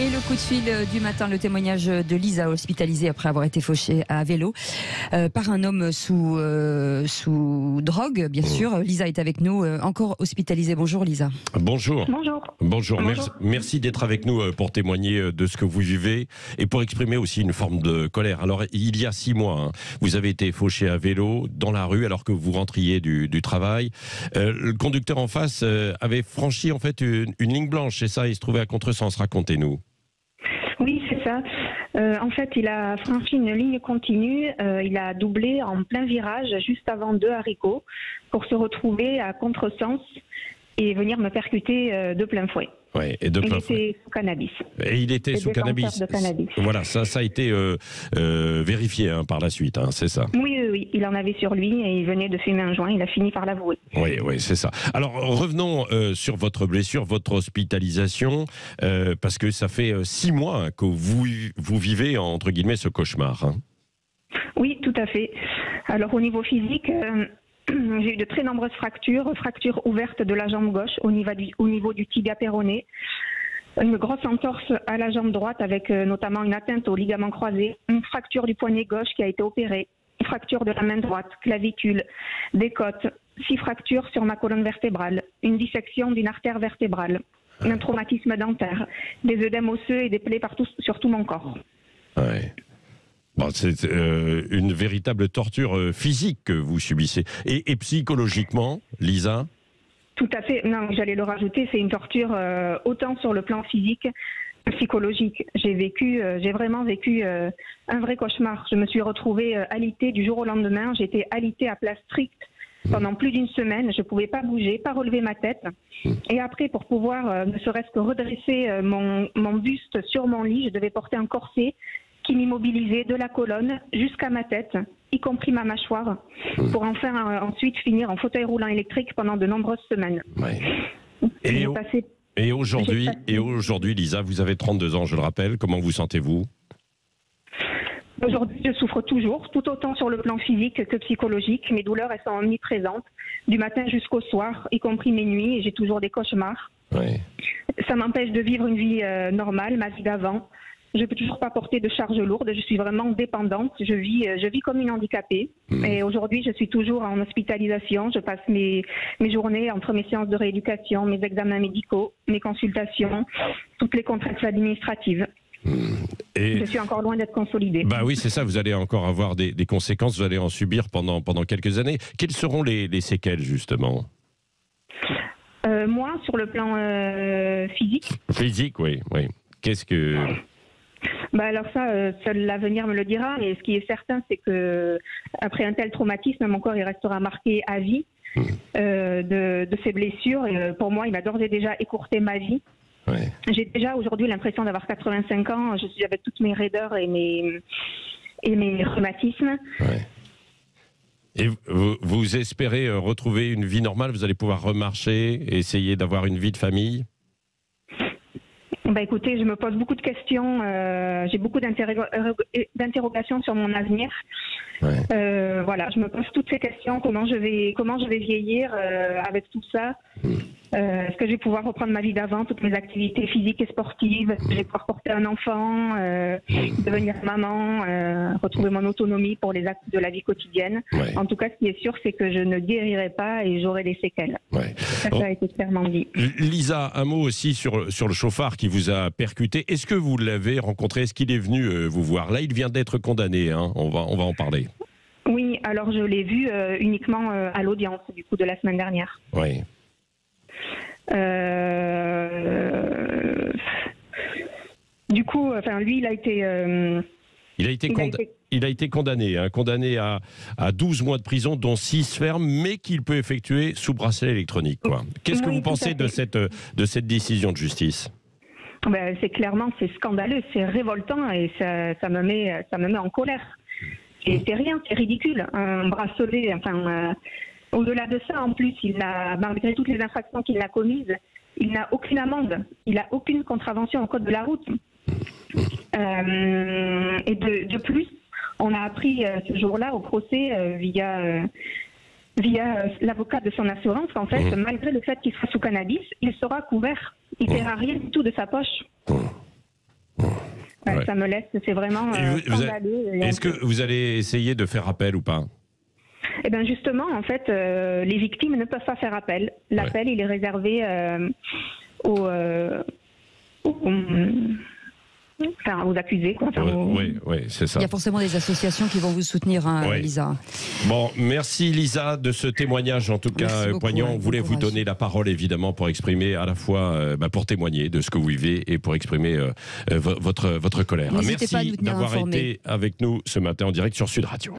Et le coup de fil du matin, le témoignage de Lisa, hospitalisée après avoir été fauchée à vélo par un homme sous drogue, bien sûr. Lisa est avec nous, encore hospitalisée. Bonjour Lisa. Bonjour. Bonjour. Bonjour. Merci d'être avec nous pour témoigner de ce que vous vivez et pour exprimer aussi une forme de colère. Alors, il y a 6 mois, vous avez été fauché à vélo dans la rue alors que vous rentriez du travail. Le conducteur en face avait franchi en fait une ligne blanche, c'est ça, il se trouvait à contresens. Racontez-nous. Oui, c'est ça. En fait, il a franchi une ligne continue. Il a doublé en plein virage juste avant 2 haricots pour se retrouver à contresens et venir me percuter de plein fouet. Ouais, et de plein fouet. Il était sous cannabis. Et il était sous cannabis. De cannabis. Voilà, ça a été vérifié par la suite, c'est ça. Oui, il en avait sur lui et il venait de fumer un joint. Il a fini par l'avouer. Oui, c'est ça. Alors revenons sur votre blessure, votre hospitalisation, parce que ça fait 6 mois que vous vivez entre guillemets ce cauchemar. Oui, tout à fait. Alors au niveau physique. J'ai eu de très nombreuses fractures ouvertes de la jambe gauche au niveau du tibia péroné, une grosse entorse à la jambe droite avec notamment une atteinte au ligament croisé, une fracture du poignet gauche qui a été opérée, une fracture de la main droite, clavicule, des côtes, 6 fractures sur ma colonne vertébrale, une dissection d'une artère vertébrale, un traumatisme dentaire, des œdèmes osseux et des plaies partout sur tout mon corps. Ouais. Bon, c'est une véritable torture physique que vous subissez. Et psychologiquement, Lisa ? Tout à fait. Non, j'allais le rajouter, c'est une torture autant sur le plan physique que psychologique. J'ai vraiment vécu un vrai cauchemar. Je me suis retrouvée alitée du jour au lendemain. J'étais alitée à place stricte pendant plus d'une semaine. Je ne pouvais pas bouger, pas relever ma tête. Et après, pour pouvoir ne serait-ce que redresser mon buste sur mon lit, je devais porter un corset qui m'immobilisait de la colonne jusqu'à ma tête, y compris ma mâchoire, pour enfin ensuite finir en fauteuil roulant électrique pendant de nombreuses semaines. Ouais. Et aujourd'hui, Lisa, vous avez 32 ans, je le rappelle. Comment vous sentez-vous ? Aujourd'hui, je souffre toujours, tout autant sur le plan physique que psychologique. Mes douleurs, elles sont omniprésentes, du matin jusqu'au soir, y compris mes nuits, et j'ai toujours des cauchemars. Ouais. Ça m'empêche de vivre une vie normale, ma vie d'avant. Je ne peux toujours pas porter de charges lourdes, je suis vraiment dépendante, je vis comme une handicapée. Et aujourd'hui, je suis toujours en hospitalisation, je passe mes journées entre mes séances de rééducation, mes examens médicaux, mes consultations, toutes les contraintes administratives. Et je suis encore loin d'être consolidée. Bah oui, c'est ça, vous allez encore avoir des conséquences, vous allez en subir pendant quelques années. Quelles seront les séquelles, justement ? Moi, sur le plan physique. Physique, oui. Qu'est-ce que... Alors ça, seul l'avenir me le dira, mais ce qui est certain, c'est que après un tel traumatisme, mon corps il restera marqué à vie de ces blessures. Et pour moi, il a d'ores et déjà écourté ma vie. Ouais. J'ai déjà aujourd'hui l'impression d'avoir 85 ans. Je suis avec toutes mes raideurs et mes rhumatismes. Ouais. Et vous espérez retrouver une vie normale ? Vous allez pouvoir remarcher, essayer d'avoir une vie de famille ? Écoutez, je me pose beaucoup de questions, j'ai beaucoup d'interrogations sur mon avenir. Ouais. Je me pose toutes ces questions, comment je vais vieillir avec tout ça. Est-ce que je vais pouvoir reprendre ma vie d'avant, toutes mes activités physiques et sportives? Est-ce que je vais pouvoir porter un enfant, devenir maman, retrouver mon autonomie pour les actes de la vie quotidienne? Ouais. En tout cas, ce qui est sûr, c'est que je ne guérirai pas et j'aurai des séquelles. Ouais. Ça a été clairement dit. Lisa, un mot aussi sur le chauffard qui vous a percuté. Est-ce que vous l'avez rencontré? Est-ce qu'il est venu vous voir? Là, il vient d'être condamné, on va en parler. Oui, alors je l'ai vu uniquement à l'audience du coup de la semaine dernière. Oui. Du coup, lui, il a été condamné à 12 mois de prison, dont 6 fermes, mais qu'il peut effectuer sous bracelet électronique. Qu'est-ce que vous pensez de cette décision de justice? C'est scandaleux, c'est révoltant et ça me met en colère. C'est rien, c'est ridicule. Un bracelet, au-delà de ça, en plus, malgré toutes les infractions qu'il a commises, il n'a aucune amende, il n'a aucune contravention au code de la route. Et de plus, on a appris ce jour-là au procès via l'avocat de son assurance qu'en fait, malgré le fait qu'il soit sous cannabis, il sera couvert. Il ne paiera rien du tout de sa poche. Ça me laisse, c'est vraiment scandaleux. Est-ce que vous allez essayer de faire appel ou pas? Eh bien justement, en fait, les victimes ne peuvent pas faire appel. L'appel, il est réservé aux accusés. Oui, c'est ça. Il y a forcément des associations qui vont vous soutenir, Lisa. Bon, merci Lisa de ce témoignage, en tout cas poignant. On voulait vous donner la parole, évidemment, pour exprimer à la fois, pour témoigner de ce que vous vivez et pour exprimer votre colère. Merci d'avoir été avec nous ce matin en direct sur Sud Radio.